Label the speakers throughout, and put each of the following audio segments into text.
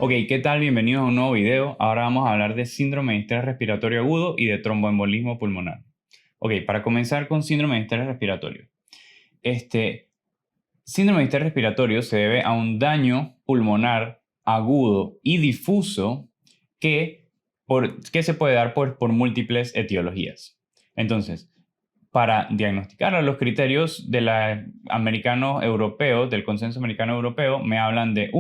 Speaker 1: Ok, ¿qué tal? Bienvenidos a un nuevo video. Ahora vamos a hablar de síndrome de distrés respiratorio agudo y de tromboembolismo pulmonar. Ok, para comenzar con síndrome de distrés respiratorio. Este síndrome de distrés respiratorio se debe a un daño pulmonar agudo y difuso que, que se puede dar por múltiples etiologías. Entonces, para diagnosticar los criterios de los americanos europeos, del consenso americano europeo, me hablan de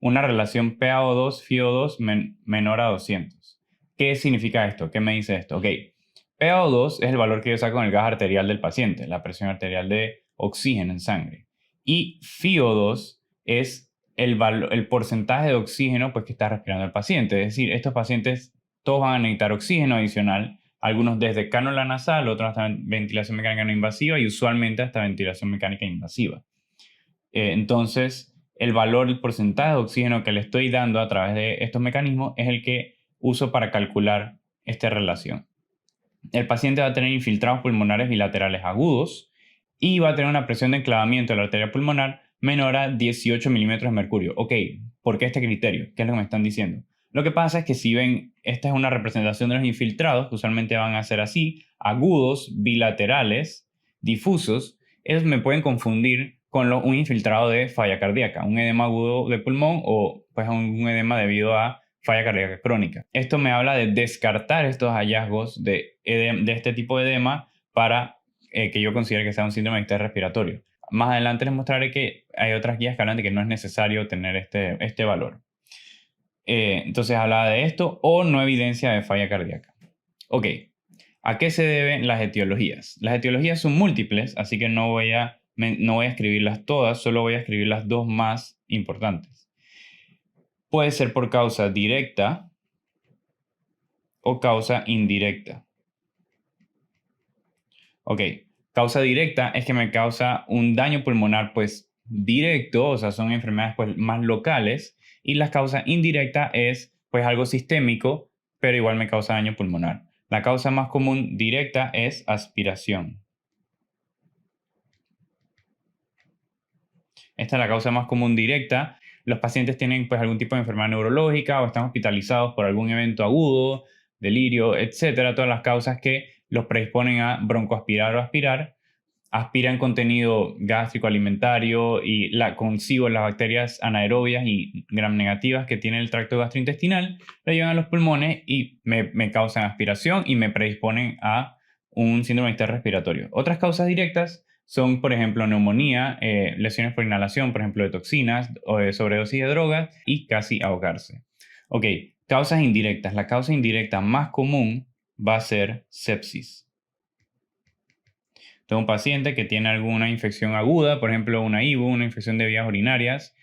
Speaker 1: una relación PaO2, FiO2 menor a 200. ¿Qué significa esto? ¿Qué me dice esto? Ok, PaO2 es el valor que yo saco en el gas arterial del paciente, la presión arterial de oxígeno en sangre. Y FiO2 es el porcentaje de oxígeno pues, que está respirando el paciente. Es decir, estos pacientes todos van a necesitar oxígeno adicional, algunos desde cánula nasal, otros hasta ventilación mecánica no invasiva y usualmente hasta ventilación mecánica invasiva. Entonces, el valor, el porcentaje de oxígeno que le estoy dando a través de estos mecanismos es el que uso para calcular esta relación. El paciente va a tener infiltrados pulmonares bilaterales agudos y va a tener una presión de enclavamiento de la arteria pulmonar menor a 18 milímetros de mercurio. Ok, ¿por qué este criterio? ¿Qué es lo que me están diciendo? Lo que pasa es que si ven, esta es una representación de los infiltrados, que usualmente van a ser así, agudos, bilaterales, difusos, ellos me pueden confundir con un infiltrado de falla cardíaca, un edema agudo de pulmón o pues un edema debido a falla cardíaca crónica. Esto me habla de descartar estos hallazgos de este tipo de edema para que yo considere que sea un síndrome de distrés respiratorio. Más adelante les mostraré que hay otras guías que hablan de que no es necesario tener este valor. Entonces hablaba de esto o no evidencia de falla cardíaca. Ok, ¿a qué se deben las etiologías? Las etiologías son múltiples, así que no voy a escribirlas todas, solo voy a escribir las dos más importantes. Puede ser por causa directa o causa indirecta. Ok, causa directa es que me causa un daño pulmonar pues directo, o sea, son enfermedades pues más locales, y la causa indirecta es pues algo sistémico, pero igual me causa daño pulmonar. La causa más común directa es aspiración. Esta es la causa más común directa. Los pacientes tienen pues algún tipo de enfermedad neurológica o están hospitalizados por algún evento agudo, delirio, etcétera. Todas las causas que los predisponen a broncoaspirar o aspirar. Aspiran contenido gástrico alimentario y consigo las bacterias anaerobias y gram negativas que tiene el tracto gastrointestinal, lo llevan a los pulmones y me causan aspiración y me predisponen a un síndrome de distrés respiratorio. Otras causas directas son, por ejemplo, neumonía, lesiones por inhalación, por ejemplo, de toxinas o de sobredosis de drogas y casi ahogarse. Ok, causas indirectas. La causa indirecta más común va a ser sepsis. Tengo un paciente que tiene alguna infección aguda, por ejemplo, una IBU, una infección de vías urinarias,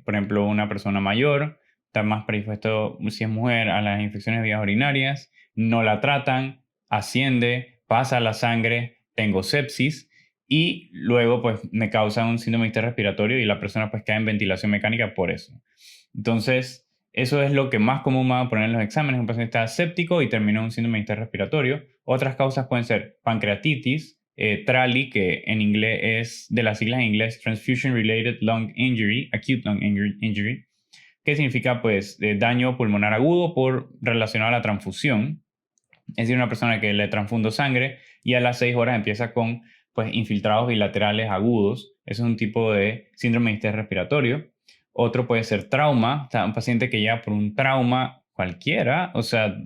Speaker 1: por ejemplo, una persona mayor, está más predispuesto, si es mujer, a las infecciones de vías urinarias, no la tratan, asciende, pasa a la sangre, tengo sepsis y luego pues me causa un síndrome de distrés respiratorio y la persona pues cae en ventilación mecánica por eso. Entonces, eso es lo que más común va a poner en los exámenes. Un paciente está séptico y terminó un síndrome de distrés respiratorio. Otras causas pueden ser pancreatitis, TRALI, que en inglés es de las siglas en inglés Transfusion Related Lung Injury, Acute Lung Injury, que significa pues daño pulmonar agudo por relacionado a la transfusión. Es decir, una persona que le transfundo sangre y a las 6 horas empieza con pues, infiltrados bilaterales agudos. Eso es un tipo de síndrome de distrés respiratorio. Otro puede ser trauma, o sea, un paciente que llega por un trauma cualquiera, o sea,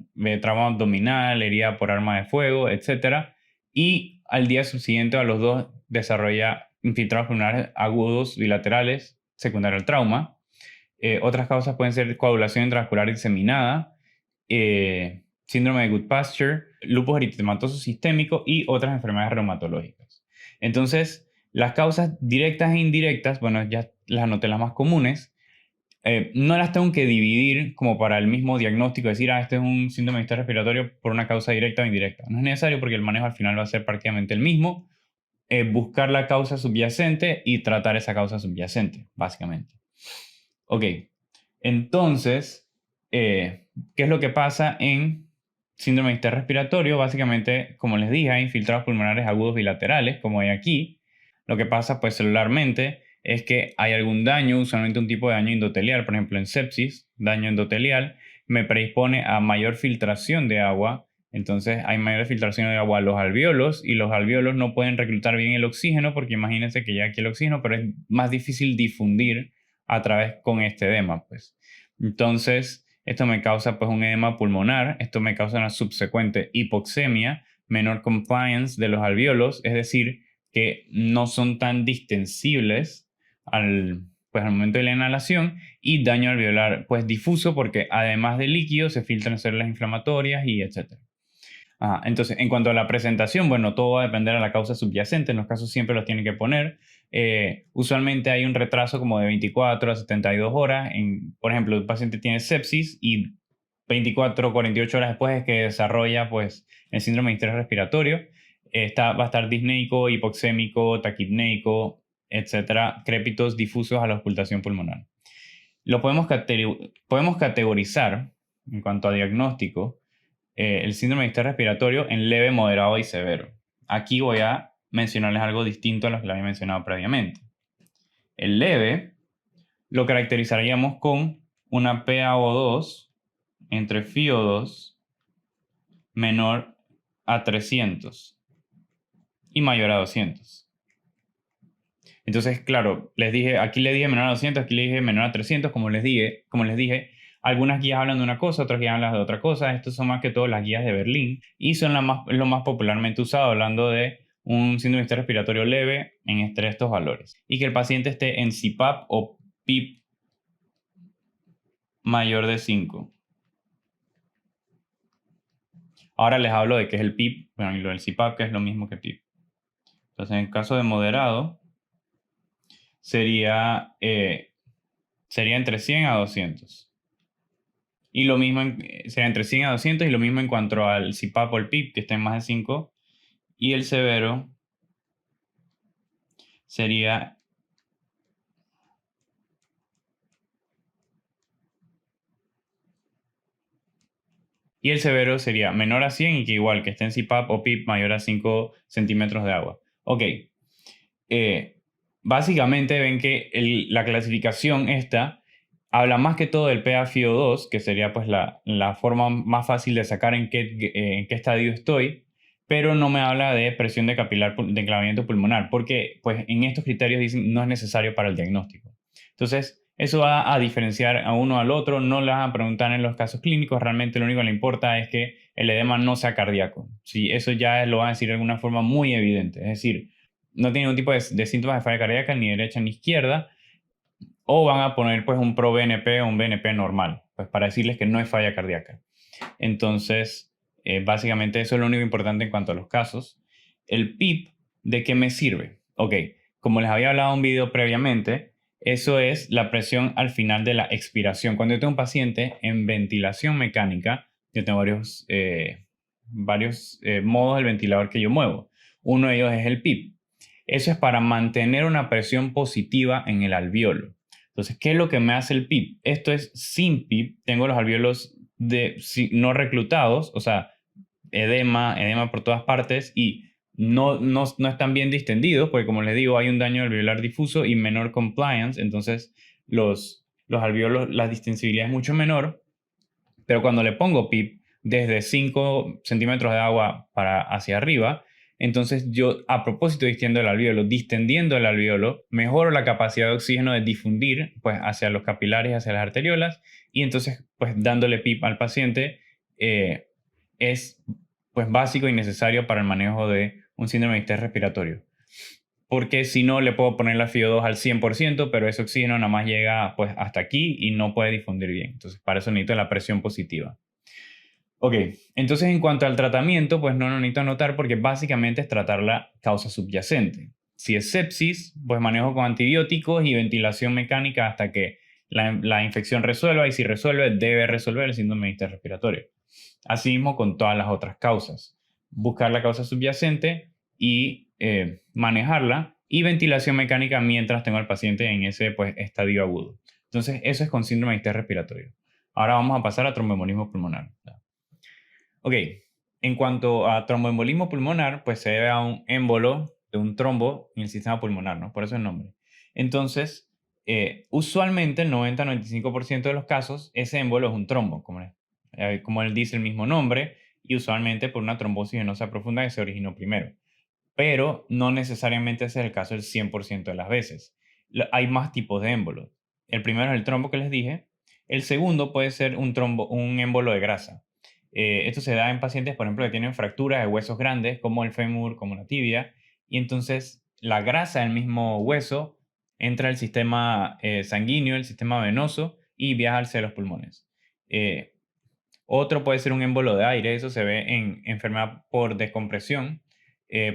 Speaker 1: trauma abdominal, herida por arma de fuego, etc. Y al día siguiente a los 2 desarrolla infiltrados pulmonares agudos bilaterales secundario al trauma. Otras causas pueden ser coagulación intravascular diseminada, síndrome de Goodpasture, lupus eritematoso sistémico y otras enfermedades reumatológicas. Entonces, las causas directas e indirectas, bueno, ya las anoté las más comunes, no las tengo que dividir como para el mismo diagnóstico, decir, este es un síndrome de distrés respiratorio por una causa directa o indirecta. No es necesario porque el manejo al final va a ser prácticamente el mismo, buscar la causa subyacente y tratar esa causa subyacente, básicamente. Ok, entonces, ¿qué es lo que pasa en síndrome de distrés respiratorio? Básicamente, como les dije, hay infiltrados pulmonares agudos bilaterales, como hay aquí. Lo que pasa, pues, celularmente es que hay algún daño, usualmente un tipo de daño endotelial, por ejemplo en sepsis, daño endotelial, me predispone a mayor filtración de agua. Entonces hay mayor filtración de agua a los alvéolos y los alvéolos no pueden reclutar bien el oxígeno porque imagínense que ya aquí el oxígeno, pero es más difícil difundir a través con este edema, pues. Entonces, esto me causa pues un edema pulmonar, esto me causa una subsecuente hipoxemia, menor compliance de los alvéolos, es decir, que no son tan distensibles al momento de la inhalación, y daño alveolar pues difuso porque además de líquido se filtran células inflamatorias y etcétera. Entonces, en cuanto a la presentación, bueno, todo va a depender de la causa subyacente. En los casos siempre los tienen que poner. Usualmente hay un retraso como de 24 a 72 horas. Por ejemplo, el paciente tiene sepsis y 24 o 48 horas después es que desarrolla pues, el síndrome de distrés respiratorio. Va a estar disneico, hipoxémico, taquipneico, etcétera, crépitos difusos a la auscultación pulmonar. Lo podemos categorizar en cuanto a diagnóstico el síndrome de distrés respiratorio en leve, moderado y severo. Aquí voy a mencionarles algo distinto a lo que les había mencionado previamente. El leve lo caracterizaríamos con una PaO2 entre FiO2 menor a 300 y mayor a 200. Entonces, claro, aquí les dije menor a 200, aquí les dije menor a 300, como les dije, algunas guías hablan de una cosa, otras guías hablan de otra cosa. Estos son más que todo las guías de Berlín y son lo más popularmente usado, hablando de un síndrome de estrés respiratorio leve en estos valores. Y que el paciente esté en CPAP o PIP mayor de 5. Ahora les hablo de qué es el PIP, bueno, y lo del CPAP, que es lo mismo que PIP. Entonces, en caso de moderado, sería entre 100 a 200. Y lo mismo, sería entre 100 a 200, y lo mismo en cuanto al CPAP o el PIP, que está en más de 5. Y el severo sería menor a 100 y que igual que esté en CPAP o PIP mayor a 5 centímetros de agua. Ok. Básicamente ven que la clasificación esta habla más que todo del PaFiO2, que sería pues la forma más fácil de sacar en qué estadio estoy, pero no me habla de presión de capilar de enclavamiento pulmonar, porque pues en estos criterios dicen no es necesario para el diagnóstico. Entonces, eso va a diferenciar a uno al otro, no le van a preguntar en los casos clínicos, realmente lo único que le importa es que el edema no sea cardíaco. Sí, eso ya lo van a decir de alguna forma muy evidente, es decir, no tiene ningún tipo de síntomas de falla cardíaca ni derecha ni izquierda, o van a poner pues un pro-BNP o un BNP normal, pues para decirles que no es falla cardíaca. Entonces, básicamente eso es lo único importante en cuanto a los casos. El PIP, ¿de qué me sirve? Ok, como les había hablado en un video previamente, eso es la presión al final de la expiración. Cuando yo tengo un paciente en ventilación mecánica, yo tengo varios modos del ventilador que yo muevo. Uno de ellos es el PIP. Eso es para mantener una presión positiva en el alvéolo. Entonces, ¿qué es lo que me hace el PIP? Esto es sin PIP. Tengo los alvéolos no reclutados, o sea, edema por todas partes, y no están bien distendidos, porque como les digo, hay un daño alveolar difuso y menor compliance. Entonces los alvéolos, la distensibilidad es mucho menor, pero cuando le pongo PIP desde 5 centímetros de agua hacia arriba, entonces yo, a propósito, distendiendo el alvéolo, mejoro la capacidad de oxígeno de difundir pues, hacia los capilares, hacia las arteriolas, y entonces pues dándole PIP al paciente es pues básico y necesario para el manejo de un síndrome de distrés respiratorio. Porque si no, le puedo poner la FiO2 al 100%, pero ese oxígeno nada más llega pues hasta aquí y no puede difundir bien. Entonces, para eso necesito la presión positiva. Ok, entonces en cuanto al tratamiento, pues no lo necesito anotar porque básicamente es tratar la causa subyacente. Si es sepsis, pues manejo con antibióticos y ventilación mecánica hasta que la infección resuelva, y si resuelve, debe resolver el síndrome de distrés respiratorio. Asimismo con todas las otras causas. Buscar la causa subyacente y manejarla, y ventilación mecánica mientras tengo al paciente en ese pues, estadio agudo. Entonces eso es con síndrome de distrés respiratorio. Ahora vamos a pasar a tromboembolismo pulmonar. Ok, en cuanto a tromboembolismo pulmonar, pues se debe a un émbolo de un trombo en el sistema pulmonar, ¿no? Por eso el nombre. Entonces, usualmente el 90-95% de los casos, ese émbolo es un trombo, como él dice el mismo nombre, y usualmente por una trombosis venosa profunda que se originó primero. Pero no necesariamente ese es el caso el 100% de las veces. Hay más tipos de émbolos. El primero es el trombo que les dije. El segundo puede ser un émbolo de grasa. Esto se da en pacientes, por ejemplo, que tienen fracturas de huesos grandes, como el fémur, como la tibia, y entonces la grasa del mismo hueso entra al sistema sanguíneo, el sistema venoso, y viaja hacia los pulmones. Eh, Otro puede ser un émbolo de aire, eso se ve en enfermedad por descompresión.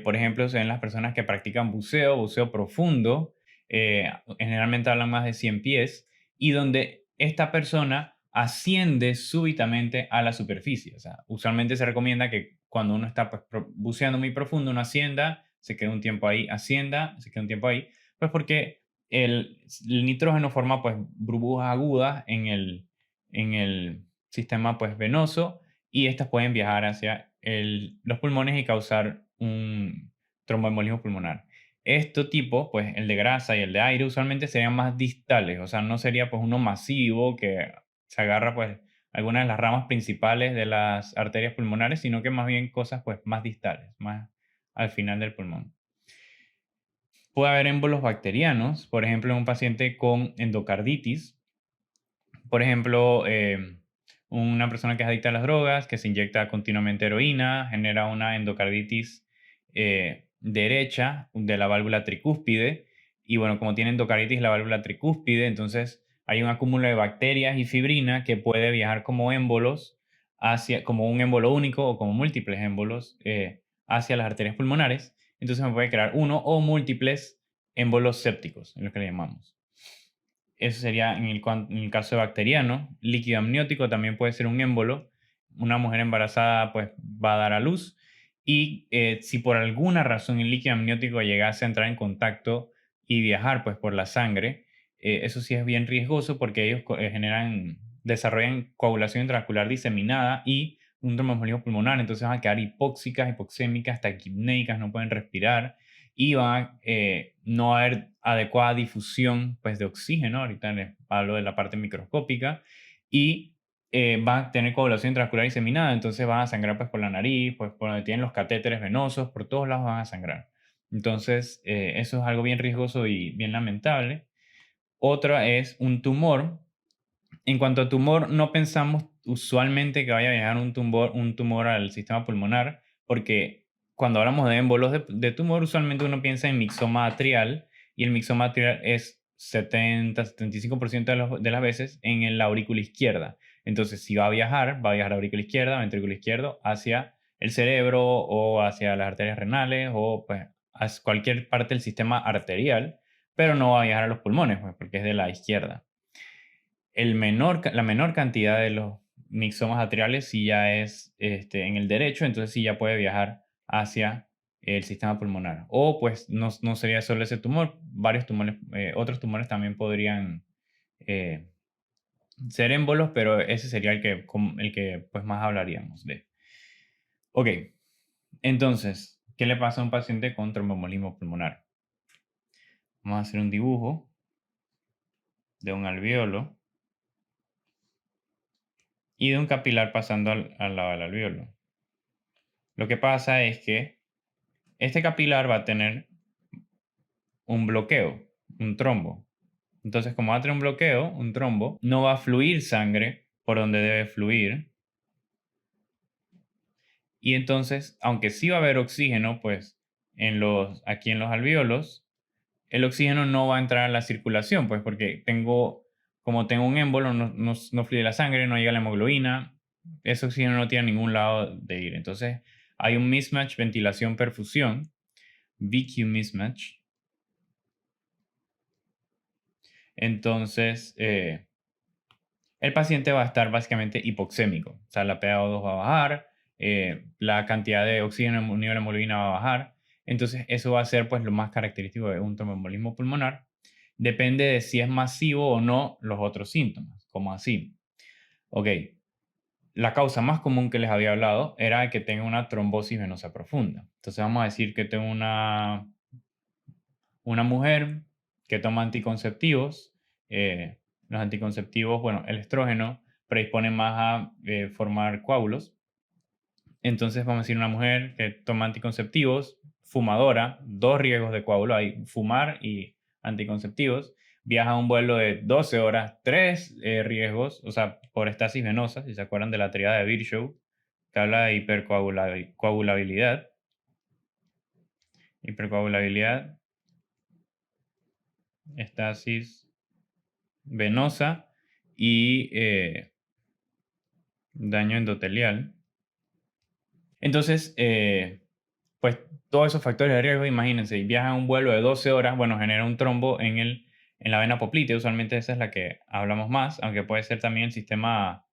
Speaker 1: Por ejemplo, se ven las personas que practican buceo, buceo profundo, generalmente hablan más de 100 pies, y donde esta persona asciende súbitamente a la superficie. O sea, usualmente se recomienda que cuando uno está pues, buceando muy profundo, uno ascienda, se queda un tiempo ahí, ascienda, se queda un tiempo ahí, pues porque el nitrógeno forma pues burbujas agudas en el sistema pues venoso, y estas pueden viajar hacia los pulmones y causar un tromboembolismo pulmonar. Este tipo, pues el de grasa y el de aire, usualmente serían más distales, o sea, no sería pues uno masivo que se agarra pues algunas de las ramas principales de las arterias pulmonares, sino que más bien cosas pues más distales, más al final del pulmón. Puede haber émbolos bacterianos, por ejemplo, en un paciente con endocarditis. Por ejemplo, una persona que es adicta a las drogas, que se inyecta continuamente heroína, genera una endocarditis derecha de la válvula tricúspide. Y bueno, como tiene endocarditis la válvula tricúspide, entonces hay un acúmulo de bacterias y fibrina que puede viajar como émbolos como un émbolo único o como múltiples émbolos hacia las arterias pulmonares. Entonces me puede crear uno o múltiples émbolos sépticos, es lo que le llamamos. Eso sería en el caso de bacteriano. Líquido amniótico también puede ser un émbolo. Una mujer embarazada pues va a dar a luz, y si por alguna razón el líquido amniótico llegase a entrar en contacto y viajar pues por la sangre, eso sí es bien riesgoso porque ellos desarrollan coagulación intravascular diseminada y un tromboembolismo pulmonar. Entonces van a quedar hipóxicas, hipoxémicas, taquipnéicas, no pueden respirar, y no va a haber adecuada difusión pues, de oxígeno. Ahorita les hablo de la parte microscópica, y van a tener coagulación intramuscular diseminada, entonces van a sangrar pues, por la nariz, pues, por donde tienen los catéteres venosos, por todos lados van a sangrar. Entonces, eso es algo bien riesgoso y bien lamentable. Otra es un tumor. En cuanto a tumor, no pensamos usualmente que vaya a viajar un tumor al sistema pulmonar, porque cuando hablamos de émbolos de tumor, usualmente uno piensa en mixoma atrial, y el mixoma atrial es 70-75% de las veces en la aurícula izquierda. Entonces, si va a viajar a aurícula izquierda, ventrículo izquierdo, hacia el cerebro o hacia las arterias renales o pues hacia cualquier parte del sistema arterial, pero no va a viajar a los pulmones, pues, porque es de la izquierda. La menor cantidad de los mixomas atriales sí ya es en el derecho, entonces sí ya puede viajar hacia el sistema pulmonar. O pues no sería solo ese tumor, varios tumores, otros tumores también podrían eh, ser émbolos, pero ese sería el que pues más hablaríamos de. Ok, entonces, ¿qué le pasa a un paciente con tromboembolismo pulmonar? Vamos a hacer un dibujo de un alveolo y de un capilar pasando al lado del alveolo. Lo que pasa es que este capilar va a tener un bloqueo, un trombo. Entonces, como va a tener un bloqueo, un trombo, no va a fluir sangre por donde debe fluir. Y entonces, aunque sí va a haber oxígeno, pues aquí en los alvéolos, el oxígeno no va a entrar a la circulación, pues porque como tengo un émbolo, no fluye la sangre, no llega la hemoglobina, ese oxígeno no tiene a ningún lado de ir. Entonces, hay un mismatch ventilación-perfusión, VQ mismatch. Entonces, el paciente va a estar básicamente hipoxémico. O sea, la PaO2 va a bajar, la cantidad de oxígeno en un nivel de hemoglobina va a bajar. Entonces, eso va a ser pues, lo más característico de un tromboembolismo pulmonar. Depende de si es masivo o no los otros síntomas, como así. Ok, la causa más común que les había hablado era que tenga una trombosis venosa profunda. Entonces, vamos a decir que tengo una mujer que toma anticonceptivos. Los anticonceptivos, bueno, el estrógeno predispone más a formar coágulos. Entonces, vamos a decir una mujer que toma anticonceptivos, fumadora, dos riesgos de coágulo hay, fumar y anticonceptivos, viaja a un vuelo de 12 horas, tres riesgos, o sea, por estasis venosa, si se acuerdan de la triada de Virchow, que habla de hipercoagulabilidad, hipercoagulabilidad, estasis venosa y daño endotelial. Entonces, pues todos esos factores de riesgo, imagínense, y viajan un vuelo de 12 horas, bueno, genera un trombo en la vena poplitea, usualmente esa es la que hablamos más, aunque puede ser también el sistema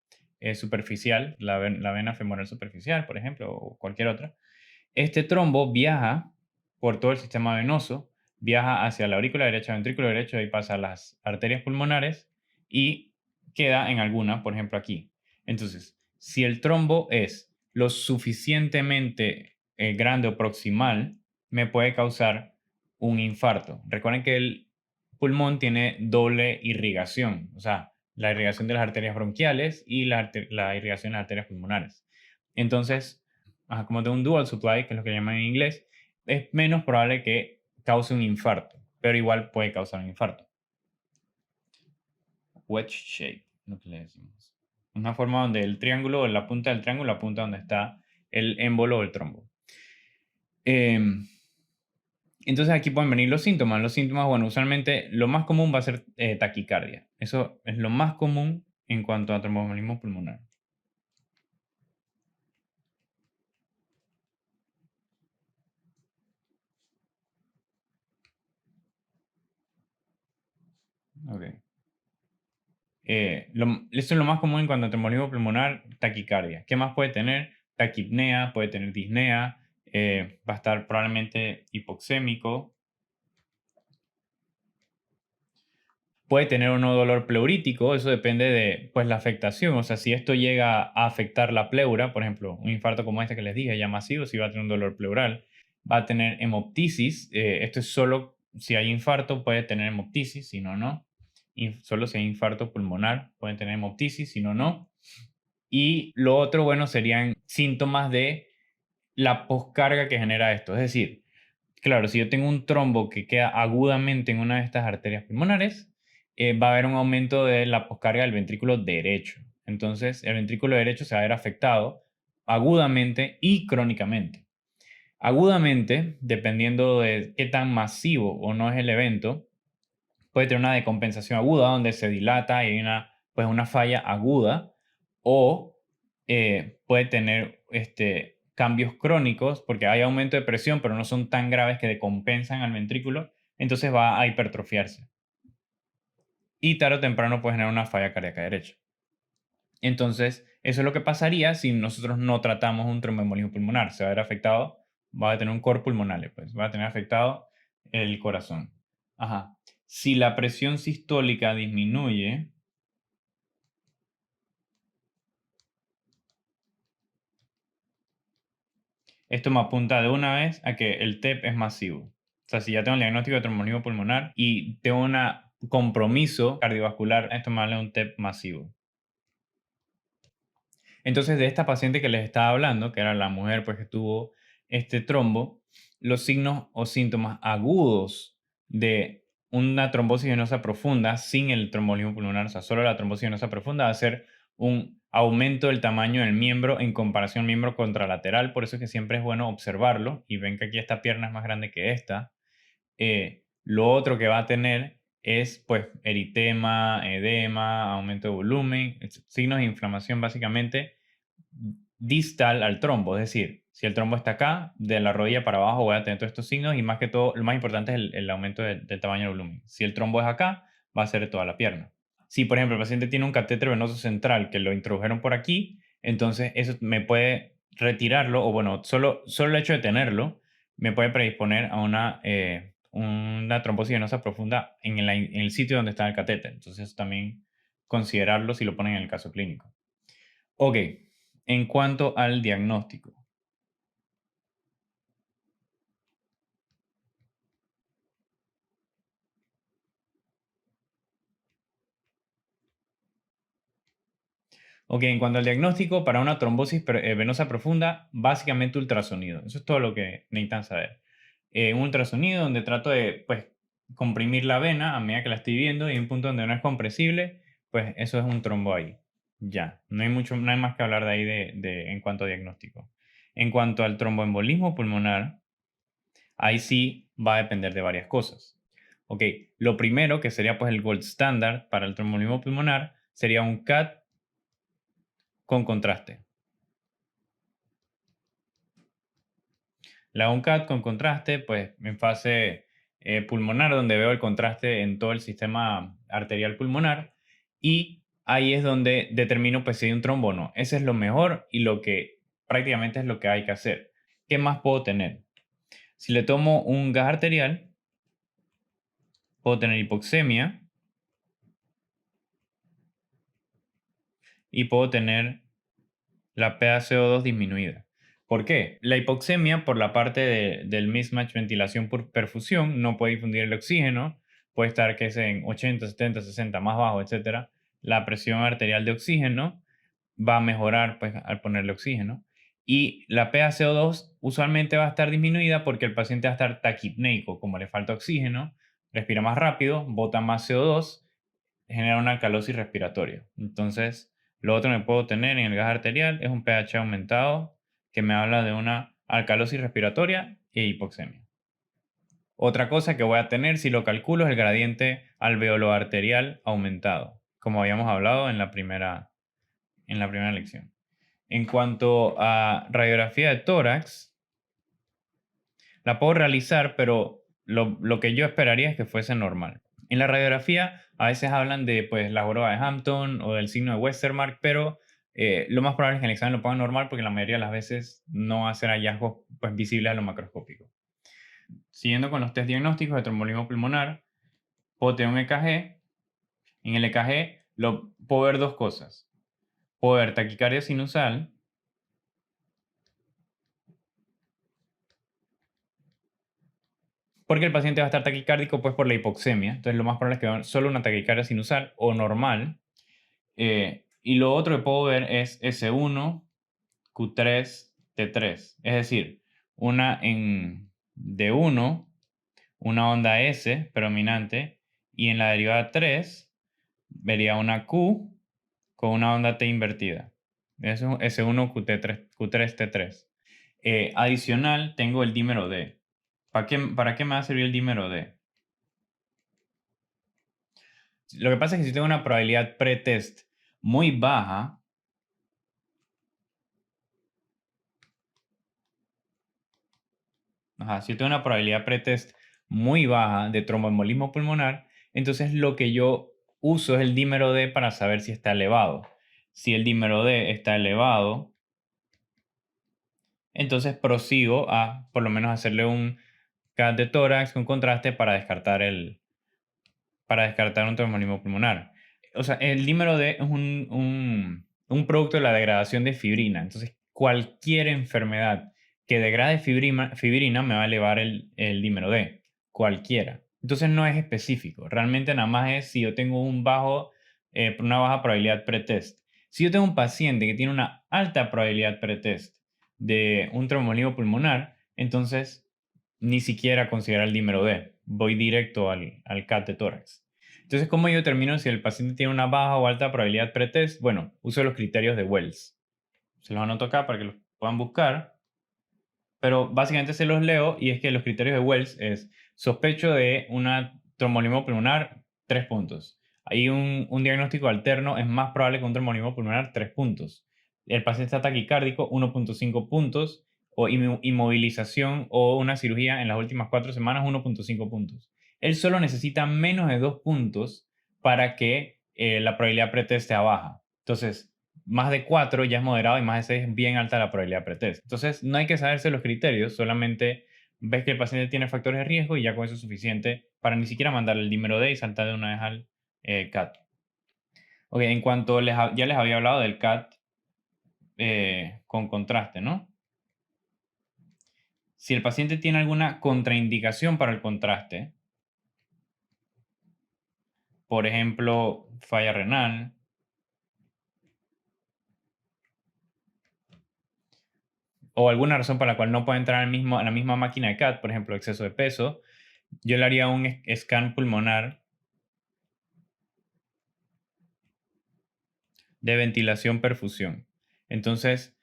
Speaker 1: superficial, la vena femoral superficial, por ejemplo, o cualquier otra. Este trombo viaja por todo el sistema venoso, viaja hacia la aurícula derecha, ventrículo derecho, y pasa a las arterias pulmonares y queda en alguna, por ejemplo aquí. Entonces, si el trombo es lo suficientemente grande o proximal, me puede causar un infarto. Recuerden que el pulmón tiene doble irrigación, o sea, la irrigación de las arterias bronquiales y la irrigación de las arterias pulmonares. Entonces, como tengo un dual supply, que es lo que llaman en inglés, es menos probable que cause un infarto, pero igual puede causar un infarto. Wedge shape, lo que le decimos. Una forma donde el triángulo, la punta del triángulo apunta donde está el émbolo o el trombo. Entonces aquí pueden venir los síntomas. Los síntomas, bueno, usualmente lo más común va a ser taquicardia. Eso es lo más común en cuanto a tromboembolismo pulmonar. Ok. Eso es lo más común en cuanto a tromboembolismo pulmonar, taquicardia. ¿Qué más puede tener? Taquipnea, puede tener disnea, va a estar probablemente hipoxémico. Puede tener o no dolor pleurítico, eso depende de pues, la afectación. O sea, si esto llega a afectar la pleura, por ejemplo, un infarto como este que les dije, ya masivo, si va a tener un dolor pleural, va a tener hemoptisis. Esto es solo si hay infarto, puede tener hemoptisis, si no, no. Solo si hay infarto pulmonar, pueden tener hemoptisis, si no, no. Y lo otro, bueno, serían síntomas de la poscarga que genera esto. Es decir, claro, si yo tengo un trombo que queda agudamente en una de estas arterias pulmonares, va a haber un aumento de la poscarga del ventrículo derecho. Entonces, el ventrículo derecho se va a ver afectado agudamente y crónicamente. Agudamente, dependiendo de qué tan masivo o no es el evento, puede tener una decompensación aguda donde se dilata y hay pues una falla aguda, o puede tener cambios crónicos porque hay aumento de presión, pero no son tan graves que decompensan al ventrículo, entonces va a hipertrofiarse. Y tarde o temprano puede generar una falla cardíaca derecha. Entonces, eso es lo que pasaría si nosotros no tratamos un tromboembolismo pulmonar. Se va a ver afectado, va a tener un cor pulmonale, pues va a tener afectado el corazón. Ajá. Si la presión sistólica disminuye, esto me apunta de una vez a que el TEP es masivo. O sea, si ya tengo el diagnóstico de tromboembolismo pulmonar y tengo un compromiso cardiovascular, esto me habla de un TEP masivo. Entonces, de esta paciente que les estaba hablando, que era la mujer pues, que tuvo este trombo, los signos o síntomas agudos de una trombosis venosa profunda sin el trombolismo pulmonar, o sea, solo la trombosis venosa profunda, va a ser un aumento del tamaño del miembro en comparación al miembro contralateral. Por eso es que siempre es bueno observarlo. Y ven que aquí esta pierna es más grande que esta. Lo otro que va a tener es pues eritema, edema, aumento de volumen, signos de inflamación básicamente distal al trombo. Es decir, si el trombo está acá, de la rodilla para abajo voy a tener todos estos signos y más que todo, lo más importante es el aumento del tamaño del volumen. Si el trombo es acá, va a ser toda la pierna. Si, por ejemplo, el paciente tiene un catéter venoso central que lo introdujeron por aquí, entonces eso me puede retirarlo, o bueno, solo el hecho de tenerlo me puede predisponer a una trombosis venosa profunda en el sitio donde está el catéter. Entonces, también considerarlo si lo ponen en el caso clínico. Ok, en cuanto al diagnóstico. Ok, en cuanto al diagnóstico, para una trombosis venosa profunda, básicamente ultrasonido. Eso es todo lo que necesitan saber. Un ultrasonido donde trato de, pues, comprimir la vena a medida que la estoy viendo y en un punto donde no es compresible, pues eso es un trombo ahí. Ya, no hay más que hablar de ahí en cuanto a diagnóstico. En cuanto al tromboembolismo pulmonar, ahí sí va a depender de varias cosas. Ok, lo primero que sería pues el gold standard para el tromboembolismo pulmonar sería un CAT con contraste. La UNCAD con contraste, pues en fase pulmonar, donde veo el contraste en todo el sistema arterial pulmonar, y ahí es donde determino pues, si hay un trombo o no. Ese es lo mejor y lo que prácticamente es lo que hay que hacer. ¿Qué más puedo tener? Si le tomo un gas arterial, puedo tener hipoxemia y puedo tener la PaCO2 disminuida. ¿Por qué? La hipoxemia, por la parte del mismatch ventilación por perfusión, no puede difundir el oxígeno, puede estar que es en 80, 70, 60, más bajo, etc. La presión arterial de oxígeno va a mejorar pues, al ponerle oxígeno. Y la PaCO2 usualmente va a estar disminuida porque el paciente va a estar taquipneico, como le falta oxígeno, respira más rápido, bota más CO2, genera una alcalosis respiratoria. Entonces, lo otro que puedo tener en el gas arterial es un pH aumentado que me habla de una alcalosis respiratoria e hipoxemia. Otra cosa que voy a tener, si lo calculo, es el gradiente alveolo-arterial aumentado, como habíamos hablado en la primera lección. En cuanto a radiografía de tórax, la puedo realizar, pero lo que yo esperaría es que fuese normal. En la radiografía a veces hablan de pues, la joroba de Hampton o del signo de Westermarck, pero lo más probable es que el examen lo pongan normal porque la mayoría de las veces no va a ser hallazgos pues, visibles a lo macroscópico. Siguiendo con los test diagnósticos de trombolismo pulmonar, puedo tener un EKG. En el EKG puedo ver dos cosas. Puedo ver taquicardia sinusal, porque el paciente va a estar taquicárdico pues, por la hipoxemia. Entonces lo más probable es que vean solo una taquicardia sinusal o normal. Y lo otro que puedo ver es S1, Q3, T3. Es decir, una en D1, una onda S predominante, y en la derivada 3 vería una Q con una onda T invertida. Eso es S1, Q3, Q3 T3. Adicional, tengo el dímero D. ¿Para qué me va a servir el dímero D? Lo que pasa es que si tengo una probabilidad pretest muy baja, si yo tengo una probabilidad pretest muy baja de tromboembolismo pulmonar, entonces lo que yo uso es el dímero D para saber si está elevado. Si el dímero D está elevado, entonces prosigo a por lo menos hacerle un CAT de tórax con contraste para descartar un tromboembolismo pulmonar. O sea, el dímero D es un producto de la degradación de fibrina. Entonces, cualquier enfermedad que degrade fibrina me va a elevar el dímero D. Cualquiera. Entonces, no es específico. Realmente nada más es si yo tengo una baja probabilidad pretest. Si yo tengo un paciente que tiene una alta probabilidad pretest de un tromboembolismo pulmonar, entonces ni siquiera considera el dímero D. Voy directo al CAT de tórax. Entonces, ¿cómo yo determino si el paciente tiene una baja o alta probabilidad pretest? Bueno, uso los criterios de Wells. Se los anoto acá para que los puedan buscar. Pero básicamente se los leo y es que los criterios de Wells es sospecho de una tromboembolismo pulmonar, 3 puntos. Hay un diagnóstico alterno, es más probable que un tromboembolismo pulmonar, 3 puntos. El paciente está taquicárdico, 1.5 puntos. O inmovilización o una cirugía en las últimas 4 semanas, 1.5 puntos. Él solo necesita menos de 2 puntos para que la probabilidad pretest sea baja. Entonces, más de 4 ya es moderado y más de 6 es bien alta la probabilidad pretest. Entonces, no hay que saberse los criterios, solamente ves que el paciente tiene factores de riesgo y ya con eso es suficiente para ni siquiera mandar el dímero D y saltar de una vez al CAT. Ok, en cuanto ya les había hablado del CAT con contraste, ¿no? Si el paciente tiene alguna contraindicación para el contraste, por ejemplo, falla renal, o alguna razón por la cual no puede entrar a la misma máquina de CAT, por ejemplo, exceso de peso, yo le haría un scan pulmonar de ventilación-perfusión. Entonces,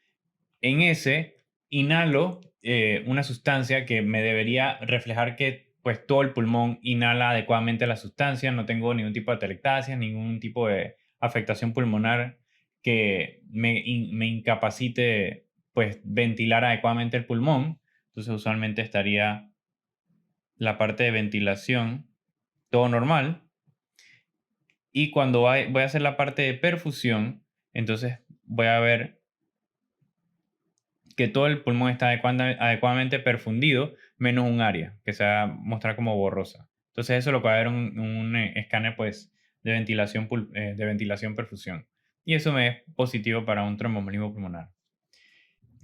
Speaker 1: en ese, inhalo una sustancia que me debería reflejar que pues, todo el pulmón inhala adecuadamente la sustancia, no tengo ningún tipo de atelectasia, ningún tipo de afectación pulmonar que me incapacite pues, ventilar adecuadamente el pulmón. Entonces, usualmente estaría la parte de ventilación, todo normal. Y cuando voy a hacer la parte de perfusión, entonces voy a ver que todo el pulmón está adecuadamente perfundido, menos un área que se va a mostrar como borrosa. Entonces eso lo que va a ver un escáner pues, de ventilación perfusión. Y eso me es positivo para un tromboembolismo pulmonar.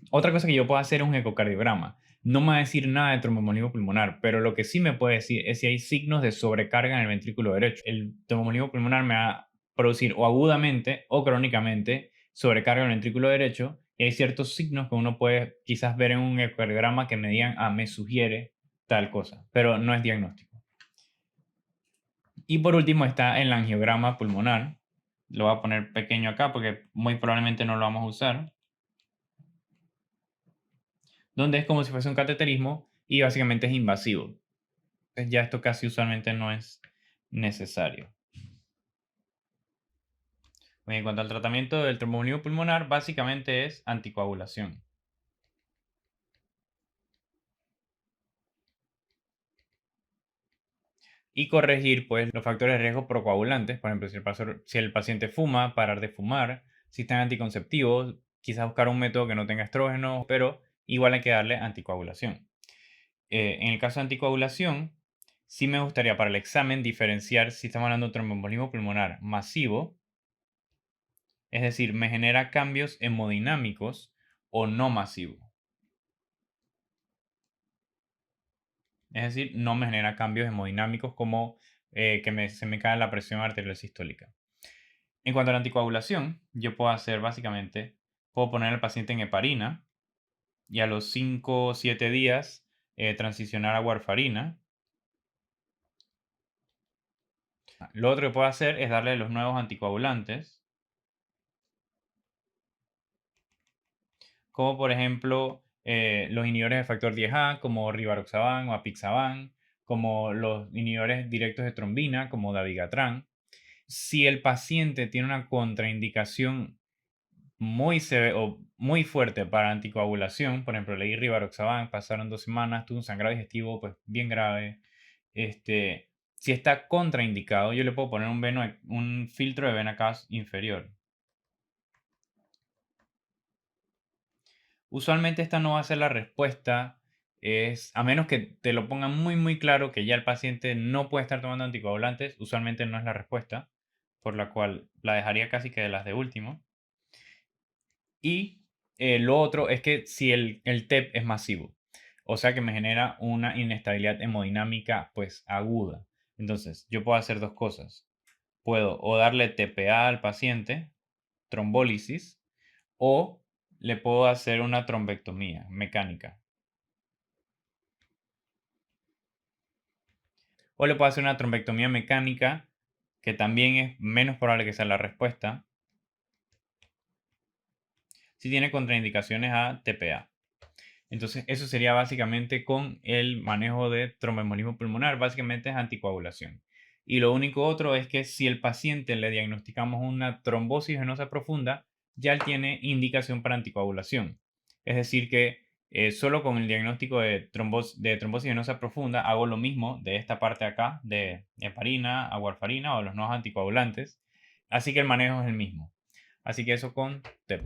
Speaker 1: Otra cosa que yo puedo hacer es un ecocardiograma. No me va a decir nada de tromboembolismo pulmonar, pero lo que sí me puede decir es si hay signos de sobrecarga en el ventrículo derecho. El tromboembolismo pulmonar me va a producir o agudamente o crónicamente sobrecarga en el ventrículo derecho, y hay ciertos signos que uno puede quizás ver en un ecocardiograma que me digan, me sugiere tal cosa, pero no es diagnóstico. Y por último está el angiograma pulmonar. Lo voy a poner pequeño acá porque muy probablemente no lo vamos a usar, donde es como si fuese un cateterismo y básicamente es invasivo. Entonces ya esto casi usualmente no es necesario. En cuanto al tratamiento del tromboembolismo pulmonar, básicamente es anticoagulación. Y corregir pues, los factores de riesgo procoagulantes, por ejemplo, si el paciente fuma, parar de fumar, si están anticonceptivos, quizás buscar un método que no tenga estrógeno, pero igual hay que darle anticoagulación. En el caso de anticoagulación, sí me gustaría para el examen diferenciar si estamos hablando de tromboembolismo pulmonar masivo, es decir, me genera cambios hemodinámicos, o no masivo. Es decir, no me genera cambios hemodinámicos como que se me cae la presión arterial sistólica. En cuanto a la anticoagulación, yo puedo hacer básicamente, puedo poner al paciente en heparina y a los 5 o 7 días transicionar a warfarina. Lo otro que puedo hacer es darle los nuevos anticoagulantes, como por ejemplo los inhibidores de factor 10A, como rivaroxaban o apixaban, como los inhibidores directos de trombina, como dabigatran. Si el paciente tiene una contraindicación muy fuerte para anticoagulación, por ejemplo, le di rivaroxaban, pasaron 2 semanas, tuvo un sangrado digestivo pues bien grave, si está contraindicado, yo le puedo poner un filtro de vena cava inferior. Usualmente esta no va a ser la respuesta, a menos que te lo pongan muy claro que ya el paciente no puede estar tomando anticoagulantes, usualmente no es la respuesta, por la cual la dejaría casi que de las de último. Y lo otro es que si el TEP es masivo, o sea que me genera una inestabilidad hemodinámica pues aguda. Entonces, yo puedo hacer dos cosas. Puedo o darle TPA al paciente, trombólisis, o le puedo hacer una trombectomía mecánica. O le puedo hacer una trombectomía mecánica, que también es menos probable que sea la respuesta, si tiene contraindicaciones a TPA. Entonces, eso sería básicamente con el manejo de tromboembolismo pulmonar, básicamente es anticoagulación. Y lo único otro es que si el paciente le diagnosticamos una trombosis venosa profunda, ya él tiene indicación para anticoagulación. Es decir que solo con el diagnóstico de trombosis venosa profunda hago lo mismo de esta parte de acá, de heparina a warfarina o los nuevos anticoagulantes. Así que el manejo es el mismo. Así que eso con TEP.